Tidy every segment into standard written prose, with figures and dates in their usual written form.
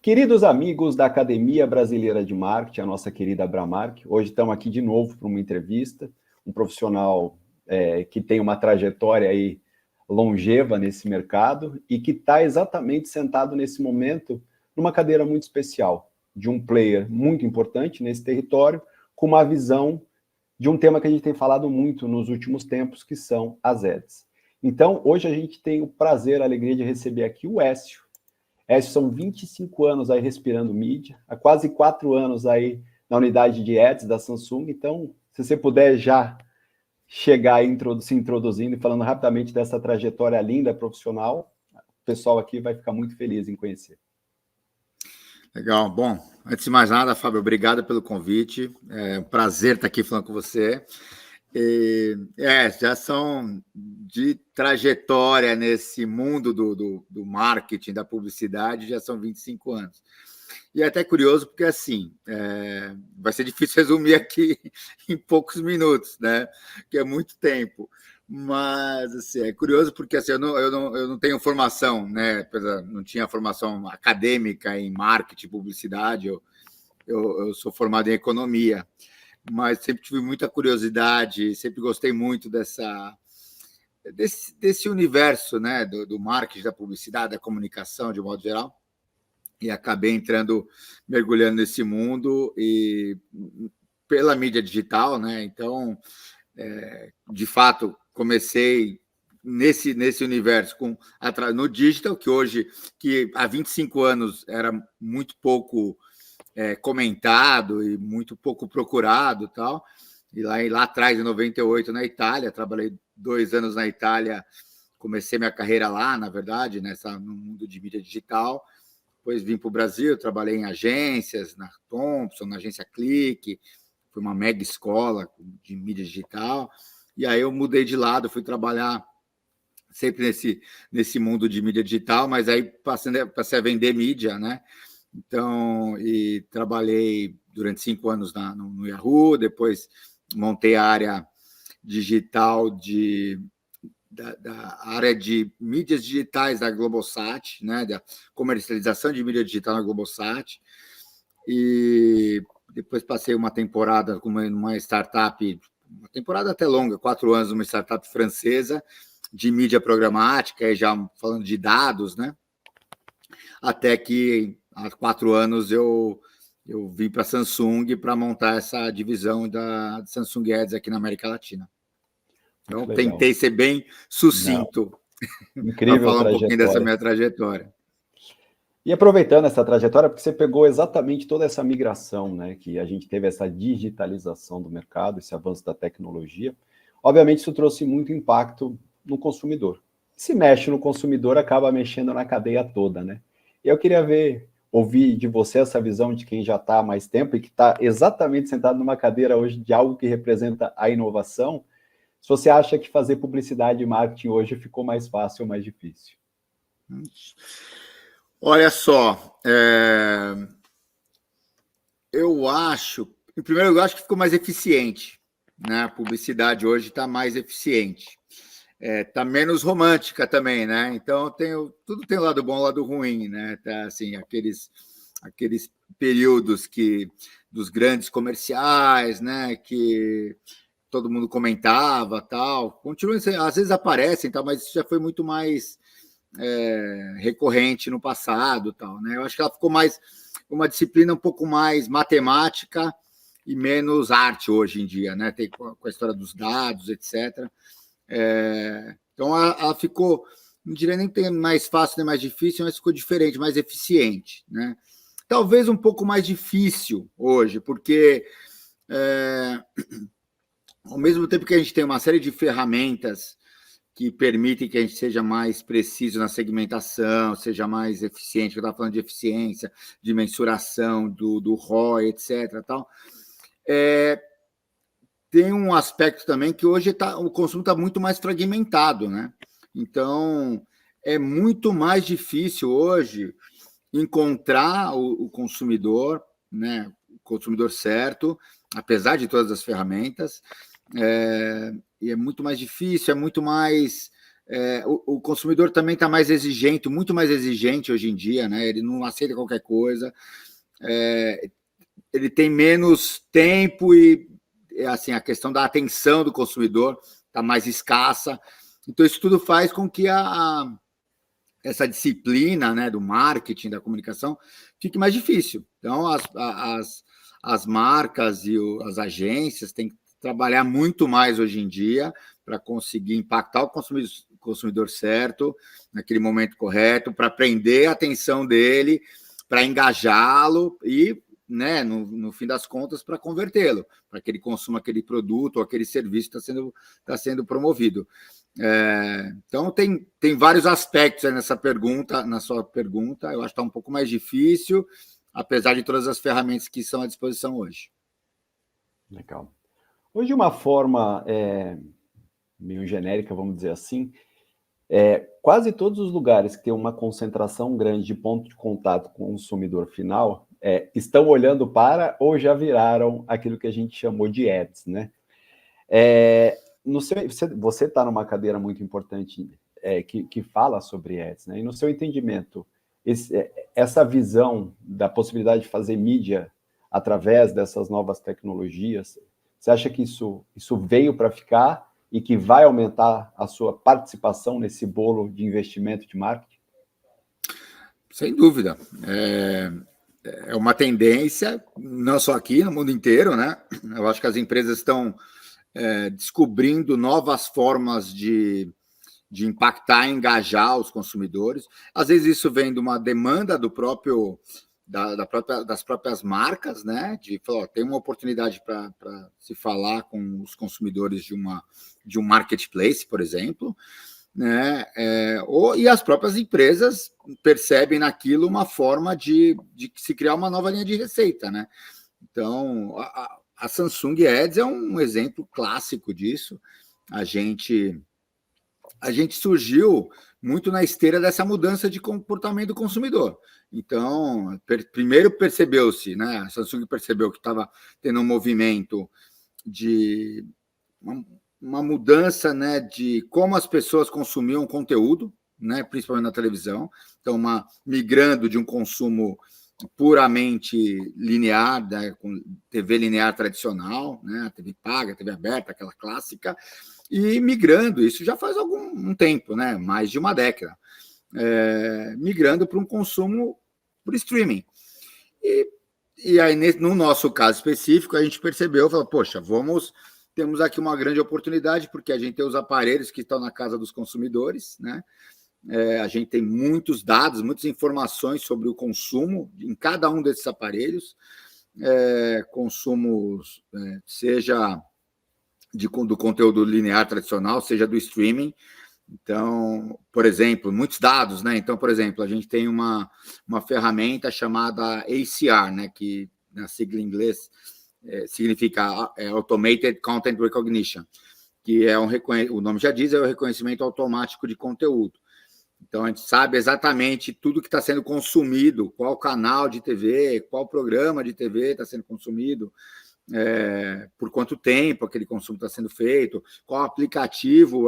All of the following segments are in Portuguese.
Queridos amigos da Academia Brasileira de Marketing, a nossa querida Abramark, hoje estamos aqui de novo para uma entrevista, um profissional que tem uma trajetória aí longeva nesse mercado e que está exatamente sentado nesse momento numa cadeira muito especial, de um player muito importante nesse território, com uma visão de um tema que a gente tem falado muito nos últimos tempos, que são as ads. Então, hoje a gente tem o prazer, a alegria de receber aqui o Écio. Écio são 25 anos aí respirando mídia, há quase 4 anos aí na unidade de ads da Samsung. Então, se você puder já chegar aí se introduzindo e falando rapidamente dessa trajetória linda profissional, o pessoal aqui vai ficar muito feliz em conhecer. Legal. Bom, antes de mais nada, Fábio, obrigado pelo convite. É um prazer estar aqui falando com você. Já são de trajetória nesse mundo do marketing, da publicidade, já são 25 anos. E é até curioso porque, assim, vai ser difícil resumir aqui em poucos minutos, né? Que é muito tempo. Mas, assim, é curioso porque assim, eu não tenho formação, né? Não tinha formação acadêmica em marketing, publicidade, eu sou formado em economia, mas sempre tive muita curiosidade, sempre gostei muito desse universo, né? Do marketing, da publicidade, da comunicação, de modo geral, e acabei mergulhando nesse mundo e pela mídia digital, né? Então, de fato, comecei nesse universo no digital, que há 25 anos era muito pouco comentado e muito pouco procurado, tal. E lá atrás, em 98, na Itália, trabalhei 2 anos na Itália, comecei minha carreira lá, na verdade, no mundo de mídia digital. Depois vim para o Brasil, trabalhei em agências, na Thomson, na agência Clique, foi uma mega escola de mídia digital. E aí eu mudei de lado, fui trabalhar sempre nesse mundo de mídia digital, mas aí passei a vender mídia, né? Então, e trabalhei durante 5 anos no Yahoo, depois montei a área digital da área de mídias digitais da Globosat, né, da comercialização de mídia digital na Globosat, e depois passei uma temporada com uma startup, uma temporada até longa, 4 anos, uma startup francesa de mídia programática, já falando de dados, né, até que há 4 anos eu vim para a Samsung para montar essa divisão da Samsung Ads aqui na América Latina. Então, tentei ser bem sucinto para falar um pouquinho dessa minha trajetória. E aproveitando essa trajetória, porque você pegou exatamente toda essa migração, né, que a gente teve essa digitalização do mercado, esse avanço da tecnologia, obviamente isso trouxe muito impacto no consumidor. Se mexe no consumidor, acaba mexendo na cadeia toda, né? E eu queria ouvir de você essa visão de quem já está há mais tempo e que está exatamente sentado numa cadeira hoje de algo que representa a inovação. Se você acha que fazer publicidade e marketing hoje ficou mais fácil ou mais difícil? Olha só, eu acho, em primeiro lugar, acho que ficou mais eficiente, né? A publicidade hoje está mais eficiente, está menos romântica também, né? Então tudo tem um lado bom, um lado ruim, né? Tá, assim, aqueles períodos dos grandes comerciais, né? Que todo mundo comentava, tal, continuam, às vezes aparecem, tal, mas isso já foi muito mais recorrente no passado, tal, né? Eu acho que ela ficou mais uma disciplina um pouco mais matemática e menos arte hoje em dia, né? Tem com a história dos dados, etc. Então ela ficou, não diria nem que tem mais fácil nem mais difícil, mas ficou diferente, mais eficiente, né? Talvez um pouco mais difícil hoje, porque ao mesmo tempo que a gente tem uma série de ferramentas que permitem que a gente seja mais preciso na segmentação, seja mais eficiente, eu estava falando de eficiência, de mensuração, do ROI, etc. Tal. Tem um aspecto também que hoje o consumo está muito mais fragmentado, né? Então, é muito mais difícil hoje encontrar o consumidor, né? O consumidor certo, apesar de todas as ferramentas, e é muito mais difícil, é muito mais o consumidor também está mais exigente, muito mais exigente hoje em dia, né? Ele não aceita qualquer coisa, ele tem menos tempo e assim, a questão da atenção do consumidor está mais escassa. Então, isso tudo faz com que essa disciplina, né, do marketing, da comunicação, fique mais difícil. Então, as marcas e as agências têm que trabalhar muito mais hoje em dia para conseguir impactar o consumidor certo, naquele momento correto, para prender a atenção dele, para engajá-lo e, né, no fim das contas, para convertê-lo, para que ele consuma aquele produto ou aquele serviço que está sendo promovido. Então, tem vários aspectos aí na sua pergunta. Eu acho que está um pouco mais difícil, apesar de todas as ferramentas que estão à disposição hoje. Legal. Hoje, de uma forma meio genérica, vamos dizer assim, quase todos os lugares que têm uma concentração grande de ponto de contato com o consumidor final estão olhando para ou já viraram aquilo que a gente chamou de ads, né? Você está numa cadeira muito importante que fala sobre ads, né? E no seu entendimento, essa visão da possibilidade de fazer mídia através dessas novas tecnologias, você acha que isso veio para ficar e que vai aumentar a sua participação nesse bolo de investimento de marketing? Sem dúvida. É uma tendência, não só aqui, no mundo inteiro, né? Eu acho que as empresas estão descobrindo novas formas de impactar e engajar os consumidores. Às vezes isso vem de uma demanda das próprias marcas, né? De falar, tem uma oportunidade para se falar com os consumidores de um marketplace, por exemplo, né? E as próprias empresas percebem naquilo uma forma de se criar uma nova linha de receita, né? Então, a Samsung Ads é um exemplo clássico disso. A gente surgiu muito na esteira dessa mudança de comportamento do consumidor. Então, primeiro percebeu-se, né? A Samsung percebeu que estava tendo um movimento de uma mudança, né, de como as pessoas consumiam conteúdo, né, principalmente na televisão. Então, migrando de um consumo puramente linear, né, com TV linear tradicional, né, TV paga, TV aberta, aquela clássica, e migrando, isso já faz algum tempo, né, mais de uma década, migrando para um consumo por streaming. E aí, no nosso caso específico, a gente percebeu, falou, poxa, temos aqui uma grande oportunidade, porque a gente tem os aparelhos que estão na casa dos consumidores, né? A gente tem muitos dados, muitas informações sobre o consumo em cada um desses aparelhos, consumos, seja do conteúdo linear tradicional, seja do streaming. Então, por exemplo, muitos dados, né? Então, por exemplo, a gente tem uma ferramenta chamada ACR, né? Que na sigla em inglês significa Automated Content Recognition, que o nome já diz, é o reconhecimento automático de conteúdo. Então, a gente sabe exatamente tudo que está sendo consumido, qual canal de TV, qual programa de TV está sendo consumido, por quanto tempo aquele consumo está sendo feito, qual aplicativo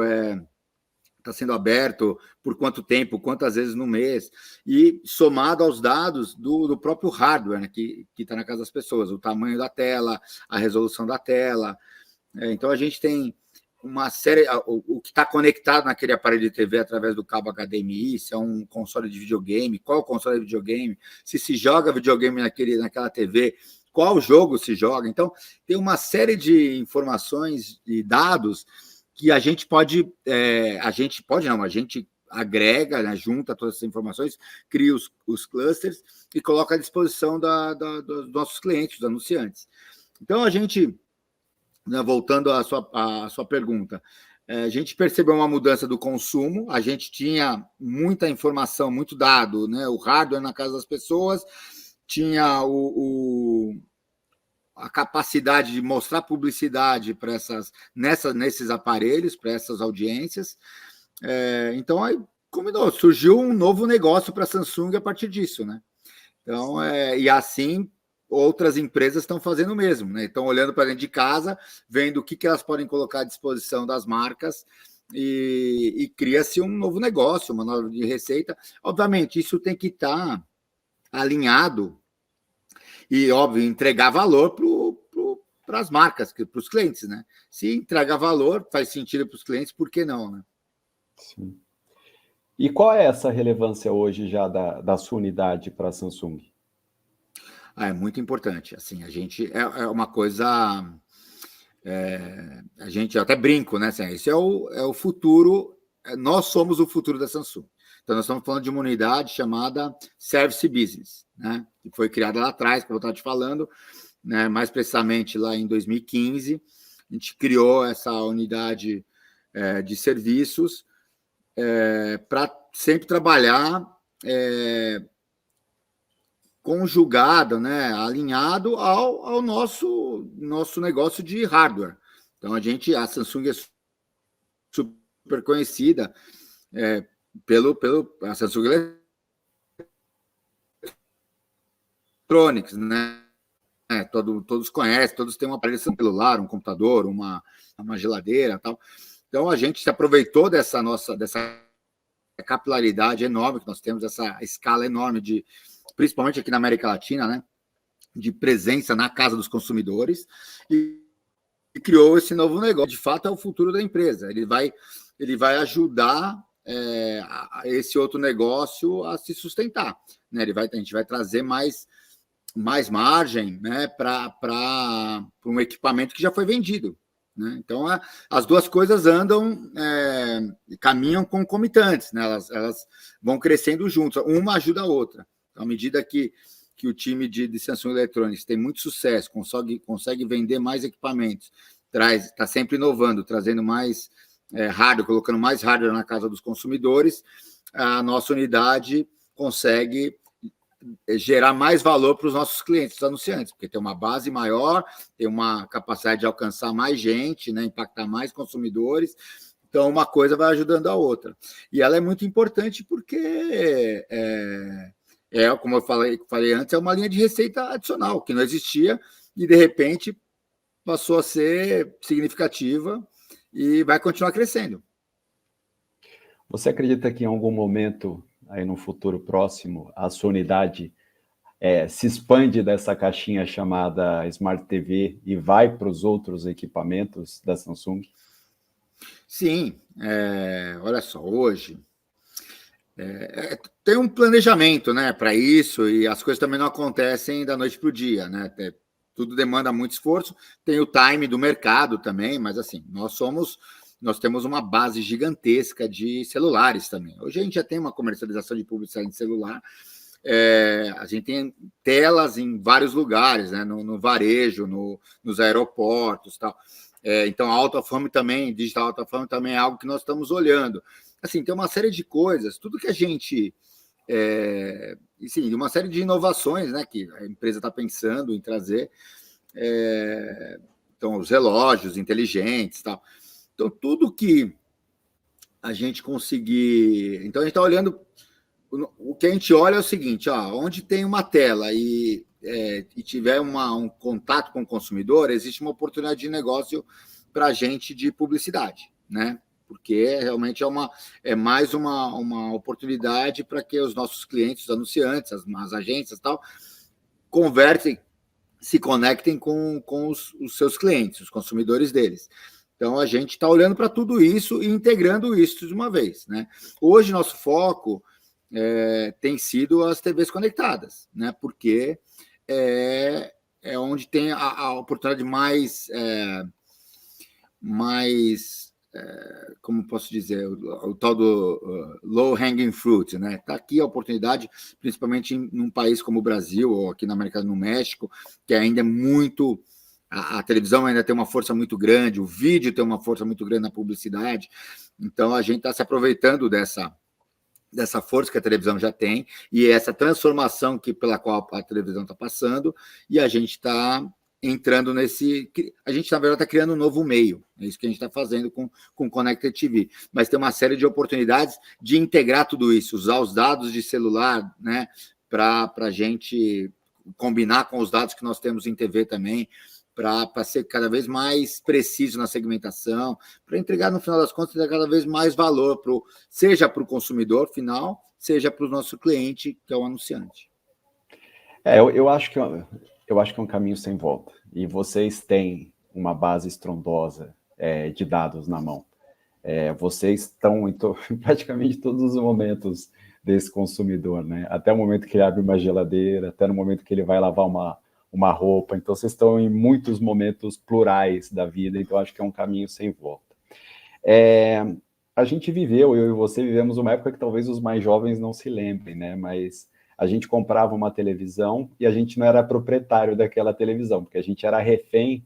está sendo aberto, por quanto tempo, quantas vezes no mês, e somado aos dados do próprio hardware, né, que está na casa das pessoas, o tamanho da tela, a resolução da tela. Então, a gente tem uma série, o que está conectado naquele aparelho de TV através do cabo HDMI, se é um console de videogame, qual console de videogame, se joga videogame naquela TV, qual jogo se joga. Então, tem uma série de informações e dados que a gente agrega, né, junta todas essas informações, cria os clusters e coloca à disposição dos nossos clientes, dos anunciantes. Então, a gente, né, voltando à sua pergunta, a gente percebeu uma mudança do consumo, a gente tinha muita informação, muito dado, né, o hardware na casa das pessoas, tinha a capacidade de mostrar publicidade para nesses aparelhos, para essas audiências. Então, aí surgiu um novo negócio para a Samsung a partir disso, né? Então, e assim, outras empresas estão fazendo o mesmo, né? Estão olhando para dentro de casa, vendo o que elas podem colocar à disposição das marcas e cria-se um novo negócio, uma nova de receita. Obviamente, isso tem que estar alinhado e, óbvio, entregar valor para as marcas, para os clientes, né? Se entrega valor, faz sentido para os clientes, por que não, né? Sim. E qual é essa relevância hoje já da sua unidade para a Samsung? É muito importante. Assim, a gente é uma coisa. A gente até brinco, né? Assim, esse é o futuro. Nós somos o futuro da Samsung. Então, nós estamos falando de uma unidade chamada Service Business, né? Que foi criada lá atrás, como eu estava te falando, né? Mais precisamente lá em 2015. A gente criou essa unidade de serviços para sempre trabalhar conjugado, né, alinhado ao nosso negócio de hardware. Então, a Samsung é super conhecida a Samsung Electronics, né? Todos conhecem, todos têm um aparelho celular, um computador, uma geladeira, tal. Então, a gente se aproveitou dessa capilaridade enorme que nós temos, essa escala enorme principalmente aqui na América Latina, né, de presença na casa dos consumidores, e criou esse novo negócio. De fato, é o futuro da empresa. Ele vai ajudar esse outro negócio a se sustentar, né? A gente vai trazer mais margem, né, para um equipamento que já foi vendido, né? Então, as duas coisas caminham concomitantes, né? Elas vão crescendo juntas, uma ajuda a outra. Então, à medida que o time de Samsung Electronics tem muito sucesso, consegue vender mais equipamentos, está sempre inovando, trazendo mais hardware, colocando mais hardware na casa dos consumidores, a nossa unidade consegue gerar mais valor para os nossos clientes, os anunciantes, porque tem uma base maior, tem uma capacidade de alcançar mais gente, né, impactar mais consumidores. Então, uma coisa vai ajudando a outra. E ela é muito importante porque como eu falei antes, é uma linha de receita adicional, que não existia e, de repente, passou a ser significativa e vai continuar crescendo. Você acredita que em algum momento, aí no futuro próximo, a sua unidade se expande dessa caixinha chamada Smart TV e vai para os outros equipamentos da Samsung? Sim, olha só, hoje tem um planejamento, né, para isso, e as coisas também não acontecem da noite para o dia, né? Tudo demanda muito esforço, tem o time do mercado também, mas assim, nós temos uma base gigantesca de celulares também. Hoje a gente já tem uma comercialização de publicidade em celular, a gente tem telas em vários lugares, né, no varejo, nos aeroportos, tal. Então, a alta-fome também, digital alta-fome também é algo que nós estamos olhando. Assim, tem uma série de coisas, tudo que a gente... sim, uma série de inovações, né, que a empresa está pensando em trazer. Então, os relógios inteligentes, tal. Então, tudo que a gente conseguir... Então, a gente está olhando... O que a gente olha é o seguinte, onde tem uma tela e tiver um contato com o consumidor, existe uma oportunidade de negócio para a gente de publicidade, né? Porque realmente é mais uma oportunidade para que os nossos clientes, os anunciantes, as agências e tal, se conectem com os seus clientes, os consumidores deles. Então, a gente está olhando para tudo isso e integrando isso de uma vez, né? Hoje, nosso foco tem sido as TVs conectadas, né? Porque é onde tem a oportunidade como posso dizer, o tal do low hanging fruit, né? Está aqui a oportunidade, principalmente num país como o Brasil, ou aqui na América, no México, que ainda é muito... A televisão ainda tem uma força muito grande, o vídeo tem uma força muito grande na publicidade, então a gente está se aproveitando dessa força que a televisão já tem e essa transformação pela qual a televisão está passando, e a gente está entrando a gente, na verdade, está criando um novo meio, é isso que a gente está fazendo com Connected TV, mas tem uma série de oportunidades de integrar tudo isso, usar os dados de celular, né, para a gente combinar com os dados que nós temos em TV também, para ser cada vez mais preciso na segmentação, para entregar, no final das contas, cada vez mais valor, seja para o consumidor final, seja para o nosso cliente, que é o anunciante. Eu acho que é um caminho sem volta. E vocês têm uma base estrondosa de dados na mão. Vocês estão em praticamente todos os momentos desse consumidor, né? Até o momento que ele abre uma geladeira, até no momento que ele vai lavar uma roupa. Então, vocês estão em muitos momentos plurais da vida, então acho que é um caminho sem volta. A gente viveu, eu e você vivemos uma época que talvez os mais jovens não se lembrem, né? Mas a gente comprava uma televisão e a gente não era proprietário daquela televisão, porque a gente era refém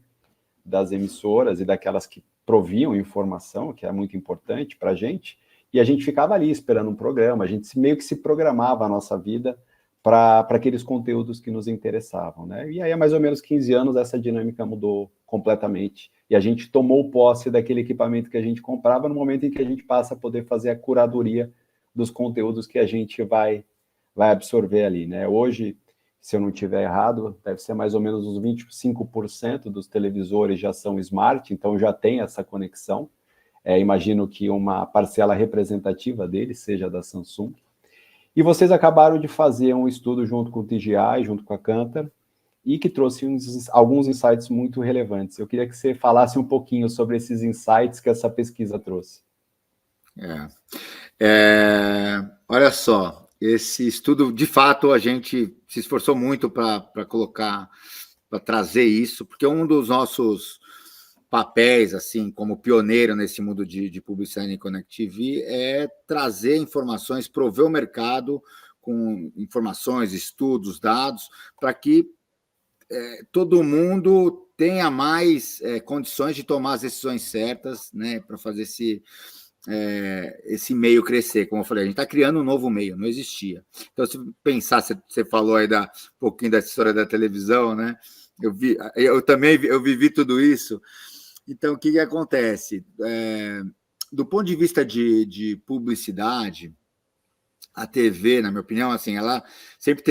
das emissoras e daquelas que proviam informação, que era muito importante para a gente, e a gente ficava ali esperando um programa, a gente meio que se programava a nossa vida para aqueles conteúdos que nos interessavam, né? E aí, há mais ou menos 15 anos, essa dinâmica mudou completamente, e a gente tomou posse daquele equipamento que a gente comprava no momento em que a gente passa a poder fazer a curadoria dos conteúdos que a gente vai absorver ali, né? Hoje, se eu não estiver errado, deve ser mais ou menos uns 25% dos televisores já são smart, então já tem essa conexão. Imagino que uma parcela representativa deles seja da Samsung. E vocês acabaram de fazer um estudo junto com o TGI, junto com a Kantar, e que trouxe alguns insights muito relevantes. Eu queria que você falasse um pouquinho sobre esses insights que essa pesquisa trouxe. Olha só, esse estudo, de fato, a gente se esforçou muito para colocar, para trazer isso, porque um dos nossos papéis, assim, como pioneiro nesse mundo de publicidade em Connect TV, é trazer informações, prover o mercado com informações, estudos, dados, para que todo mundo tenha mais condições de tomar as decisões certas, né, para fazer esse meio crescer. Como eu falei, a gente está criando um novo meio, não existia. Então, se pensar, você falou aí um pouquinho da história da televisão, né? Eu também vivi tudo isso. Então, o que acontece? Do ponto de vista de publicidade, a TV, na minha opinião, assim, ela sempre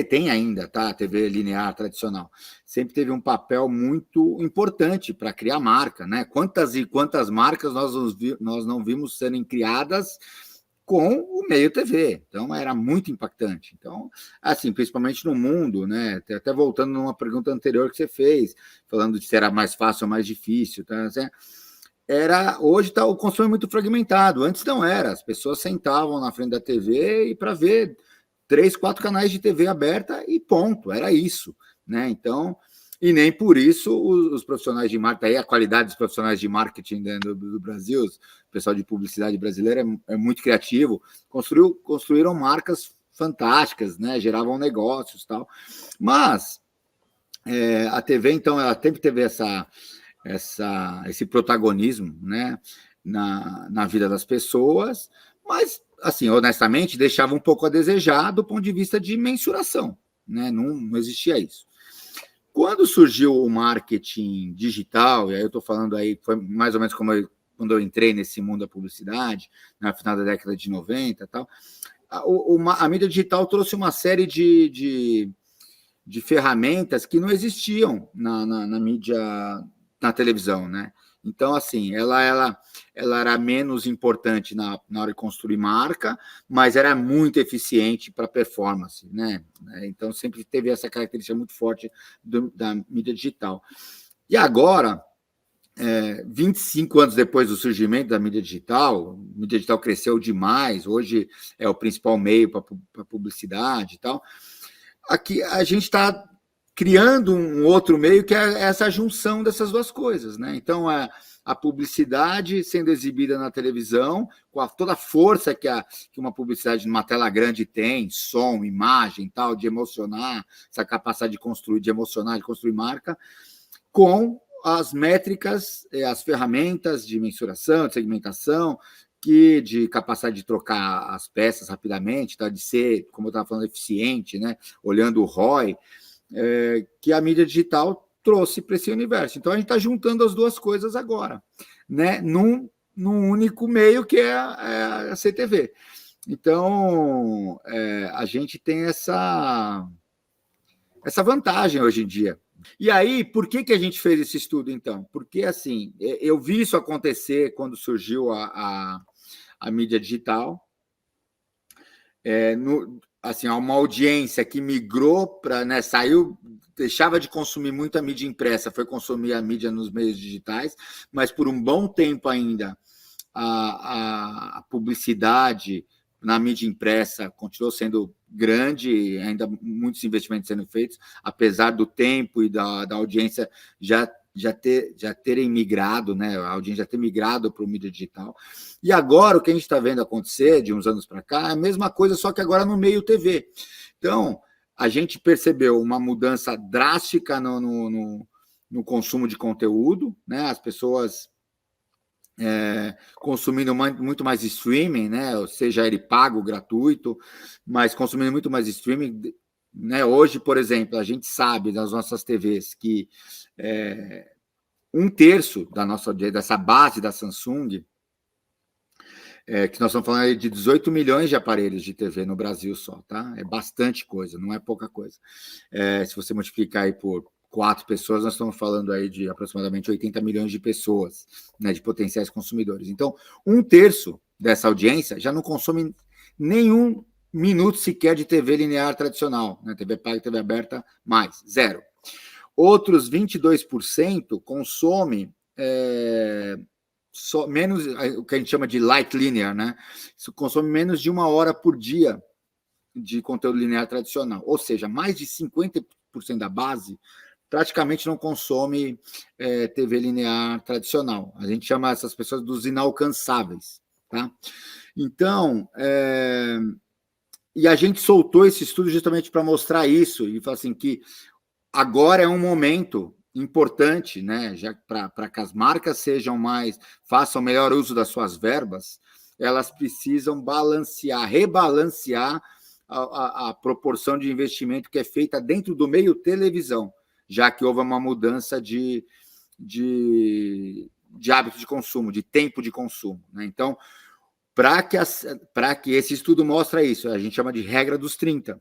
tem ainda, tá? A TV linear tradicional, sempre teve um papel muito importante para criar marca, né? Quantas e quantas marcas nós não vimos sendo criadas com o meio TV. Então, era muito impactante. Então, assim, principalmente no mundo, né? Até voltando numa pergunta anterior que você fez, falando de se era mais fácil ou mais difícil, tá? Hoje o consumo é muito fragmentado. Antes não era. As pessoas sentavam na frente da TV e para ver 3, 4 canais de TV aberta e ponto. Era isso, né? Então, e nem por isso os profissionais de marketing, aí a qualidade dos profissionais de marketing do Brasil, o pessoal de publicidade brasileira é muito criativo, construíram marcas fantásticas, né? Geravam negócios e tal. Mas a TV, então, ela sempre teve esse protagonismo, né, na vida das pessoas, mas, assim, honestamente, deixava um pouco a desejar do ponto de vista de mensuração, né? Não existia isso. Quando surgiu o marketing digital, e aí eu estou falando aí, foi mais ou menos quando eu entrei nesse mundo da publicidade, no final da década de 90 e tal, a mídia digital trouxe uma série de ferramentas que não existiam na mídia, na televisão, né? Então, assim, ela era menos importante na hora de construir marca, mas era muito eficiente para performance, né? Então, sempre teve essa característica muito forte da mídia digital. E agora, 25 anos depois do surgimento da mídia digital, a mídia digital cresceu demais, hoje é o principal meio para publicidade e tal. Aqui a gente está criando um outro meio que é essa junção dessas duas coisas, né? Então, a publicidade sendo exibida na televisão, com toda a força que uma publicidade numa tela grande tem, som, imagem, tal, de emocionar, essa capacidade de construir, de emocionar, de construir marca, com as métricas, as ferramentas de mensuração, de segmentação, de capacidade de trocar as peças rapidamente, tá? De ser, como eu estava falando, eficiente, né? Olhando o ROI, que a mídia digital trouxe para esse universo. Então, a gente está juntando as duas coisas agora, né? Num único meio, que é a CTV. Então, a gente tem essa vantagem hoje em dia E aí, por que a gente fez esse estudo, então? Porque, assim, eu vi isso acontecer quando surgiu a mídia digital. Assim, há uma audiência que migrou para, né, saiu, deixava de consumir muito a mídia impressa, foi consumir a mídia nos meios digitais, mas por um bom tempo ainda a publicidade na mídia impressa continuou sendo grande, ainda muitos investimentos sendo feitos, apesar do tempo e da audiência já terem migrado, né, a audiência já ter migrado para o mídia digital. E agora o que a gente está vendo acontecer de uns anos para cá é a mesma coisa, só que agora no meio TV. Então, a gente percebeu uma mudança drástica no consumo de conteúdo, né? As pessoas consumindo muito mais streaming, né? Ou seja, ele pago, gratuito, mas consumindo muito mais streaming. Né? Hoje, por exemplo, a gente sabe das nossas TVs que 1/3 dessa base da Samsung, que nós estamos falando de 18 milhões de aparelhos de TV no Brasil só, tá? É bastante coisa, não é pouca coisa. Se você multiplicar aí por 4 pessoas, nós estamos falando aí de aproximadamente 80 milhões de pessoas, né, de potenciais consumidores. Então, 1/3 dessa audiência já não consome nenhum minuto sequer de TV linear tradicional, né? TV paga, TV aberta, mais, zero. Outros 22% consome menos, o que a gente chama de light linear, né? Isso consome menos de 1 hora por dia de conteúdo linear tradicional. Ou seja, mais de 50% da base praticamente não consome TV linear tradicional. A gente chama essas pessoas dos inalcançáveis, tá? Então, e a gente soltou esse estudo justamente para mostrar isso e falar assim que agora é um momento importante, né, já para que as marcas façam melhor uso das suas verbas, elas precisam rebalancear a proporção de investimento que é feita dentro do meio televisão, já que houve uma mudança de hábito de consumo, de tempo de consumo, né? Então, para que esse estudo mostra isso, a gente chama de regra dos 30,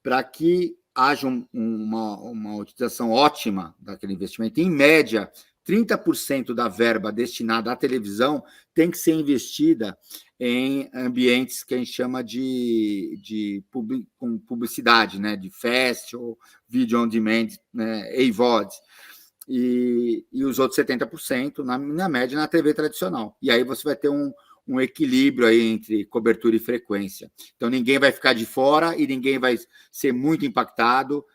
para que haja uma utilização ótima daquele investimento. Em média, 30% da verba destinada à televisão tem que ser investida em ambientes que a gente chama com publicidade, né? De festival, video on demand, né? AVOD. E os outros 70%, na média, na TV tradicional. E aí você vai ter um equilíbrio aí entre cobertura e frequência. Então, ninguém vai ficar de fora e ninguém vai ser muito impactado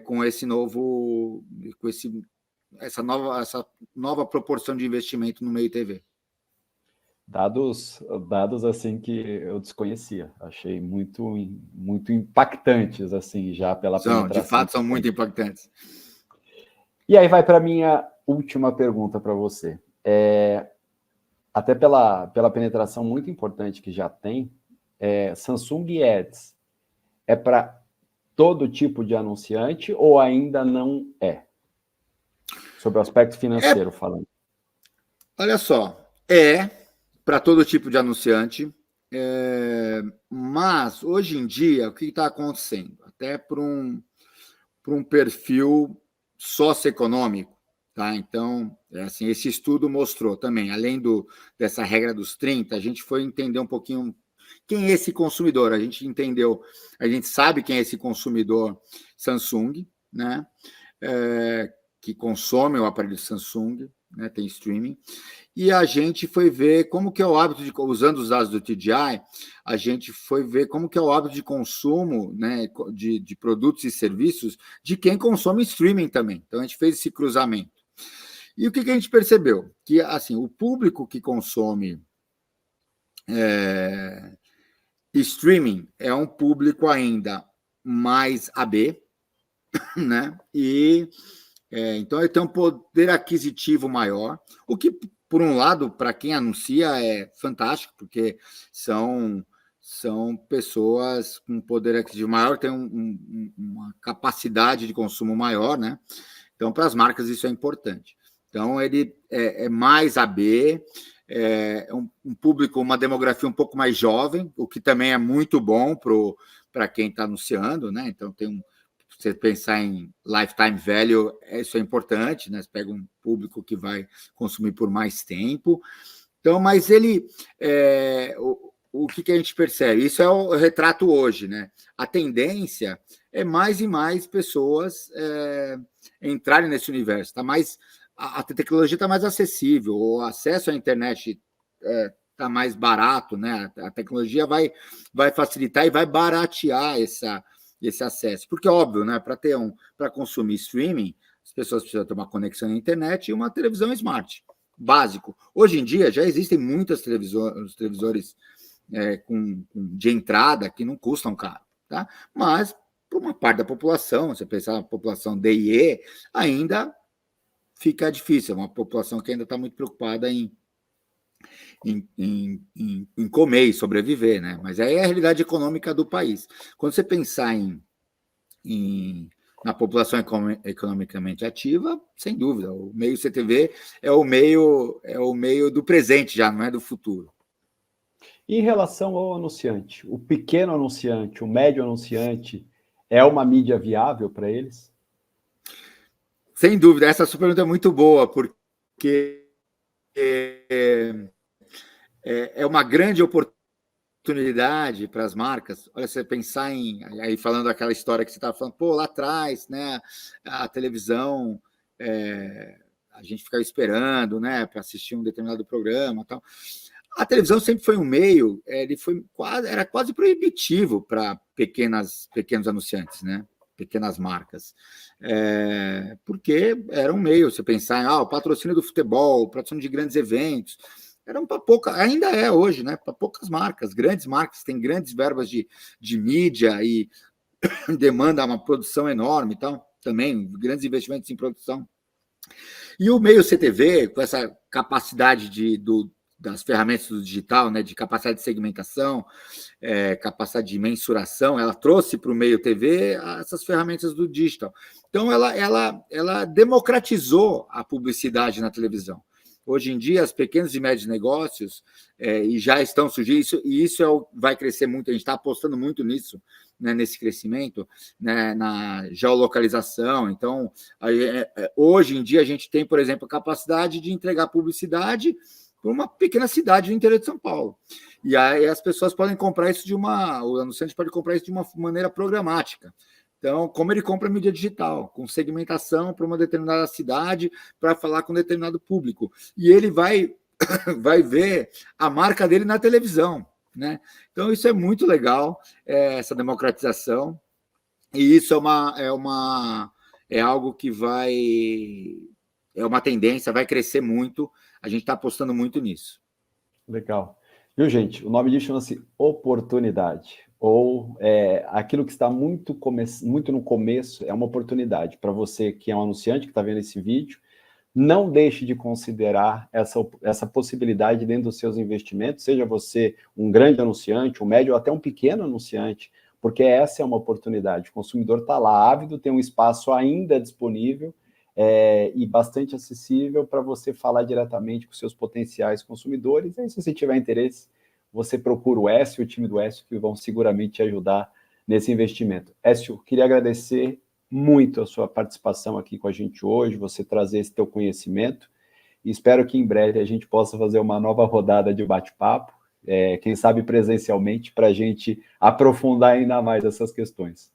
com essa nova proporção de investimento no meio TV. Dados assim que eu desconhecia. Achei muito impactantes, assim, já pela penetração. De fato, são muito impactantes. E aí vai para a minha última pergunta para você. Até pela penetração muito importante que já tem, Samsung Ads é para todo tipo de anunciante ou ainda não é? Sobre o aspecto financeiro falando. Olha só, para todo tipo de anunciante, mas hoje em dia, o que está acontecendo? Até para um perfil socioeconômico, tá? Então, assim, esse estudo mostrou também, além dessa regra dos 30, a gente foi entender um pouquinho quem é esse consumidor. A gente sabe quem é esse consumidor Samsung, né? Que consome o aparelho Samsung, né? Tem streaming. E a gente foi ver como que é o hábito usando os dados do TDI, a gente foi ver como que é o hábito de consumo, né, de produtos e serviços de quem consome streaming também. Então, a gente fez esse cruzamento. E o que a gente percebeu? Que, assim, o público que consome streaming é um público ainda mais AB, né? E então ele tem um poder aquisitivo maior, o que, por um lado, para quem anuncia é fantástico, porque são pessoas com poder aquisitivo maior, têm uma capacidade de consumo maior, né? Então, para as marcas, isso é importante. Então, ele é mais AB, um público, uma demografia um pouco mais jovem, o que também é muito bom para quem está anunciando, né? Então, você pensar em lifetime value, isso é importante, né? Você pega um público que vai consumir por mais tempo. Então, mas ele... o que a gente percebe? Isso é o retrato hoje, né? A tendência é mais e mais pessoas entrarem nesse universo. Tá mais, a tecnologia está mais acessível, o acesso à internet está mais barato, né? A tecnologia vai facilitar e vai baratear esse acesso. Porque, óbvio, né? Para consumir streaming, as pessoas precisam ter uma conexão na internet e uma televisão smart, básico. Hoje em dia, já existem muitos televisores de entrada que não custam caro, tá? Mas, para uma parte da população, se você pensar na população D e E, ainda fica difícil. É uma população que ainda está muito preocupada em comer e sobreviver, né? Mas aí é a realidade econômica do país. Quando você pensar na população economicamente ativa, sem dúvida, o meio CTV é o meio do presente já, não é do futuro. Em relação ao anunciante, o pequeno anunciante, o médio anunciante, é uma mídia viável para eles? Sem dúvida, essa sua pergunta é muito boa, porque é uma grande oportunidade para as marcas. Olha, você pensar aí falando aquela história que você estava falando, pô, lá atrás, né, a televisão, a gente ficava esperando, né, para assistir um determinado programa e tal. A televisão sempre foi um meio, era quase proibitivo para pequenos anunciantes, né? Pequenas marcas, porque era um meio, você pensar em o patrocínio do futebol, o patrocínio de grandes eventos, eram para poucas, ainda é hoje, né? Para poucas marcas, grandes marcas têm grandes verbas de mídia e demanda uma produção enorme, então também grandes investimentos em produção. E o meio CTV, com essa capacidade das ferramentas do digital, né, de capacidade de segmentação, capacidade de mensuração, ela trouxe para o meio TV essas ferramentas do digital. Então, ela democratizou a publicidade na televisão. Hoje em dia, os pequenos e médios negócios e já estão surgindo, isso vai crescer muito, a gente está apostando muito nisso, né, nesse crescimento, né, na geolocalização. Então, hoje em dia, a gente tem, por exemplo, a capacidade de entregar publicidade para uma pequena cidade no interior de São Paulo. E aí as pessoas podem comprar isso o anunciante pode comprar isso de uma maneira programática. Então, como ele compra mídia digital, com segmentação para uma determinada cidade, para falar com um determinado público. E ele vai ver a marca dele na televisão, né? Então, isso é muito legal, essa democratização. E isso é algo que é uma tendência, vai crescer muito. A gente está apostando muito nisso. Legal. Viu, gente? O nome disso chama-se oportunidade. Ou aquilo que está muito no começo é uma oportunidade. Para você que é um anunciante que está vendo esse vídeo, não deixe de considerar essa possibilidade dentro dos seus investimentos, seja você um grande anunciante, um médio ou até um pequeno anunciante, porque essa é uma oportunidade. O consumidor está lá ávido, tem um espaço ainda disponível, e bastante acessível para você falar diretamente com seus potenciais consumidores. Aí, se você tiver interesse, você procura o Écio e o time do Écio, que vão seguramente te ajudar nesse investimento. Écio, queria agradecer muito a sua participação aqui com a gente hoje, você trazer esse teu conhecimento, e espero que em breve a gente possa fazer uma nova rodada de bate-papo, quem sabe presencialmente, para a gente aprofundar ainda mais essas questões.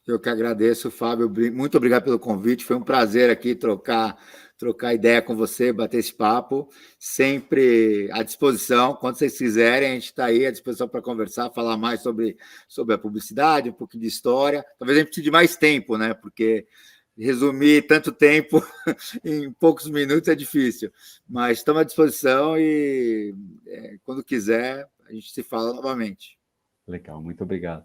Eu que agradeço, Fábio. Muito obrigado pelo convite. Foi um prazer aqui trocar ideia com você, bater esse papo. Sempre à disposição. Quando vocês quiserem, a gente está aí à disposição para conversar, falar mais sobre a publicidade, um pouco de história. Talvez a gente precise de mais tempo, né? Porque resumir tanto tempo em poucos minutos é difícil. Mas estamos à disposição e quando quiser, a gente se fala novamente. Legal, muito obrigado.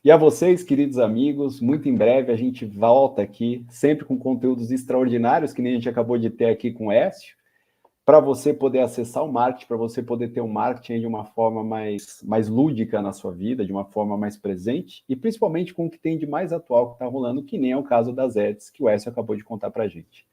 E a vocês, queridos amigos, muito em breve a gente volta aqui, sempre com conteúdos extraordinários, que nem a gente acabou de ter aqui com o Écio, para você poder acessar o marketing, para você poder ter um marketing de uma forma mais lúdica na sua vida, de uma forma mais presente, e principalmente com o que tem de mais atual que está rolando, que nem é o caso das ads, que o Écio acabou de contar para a gente.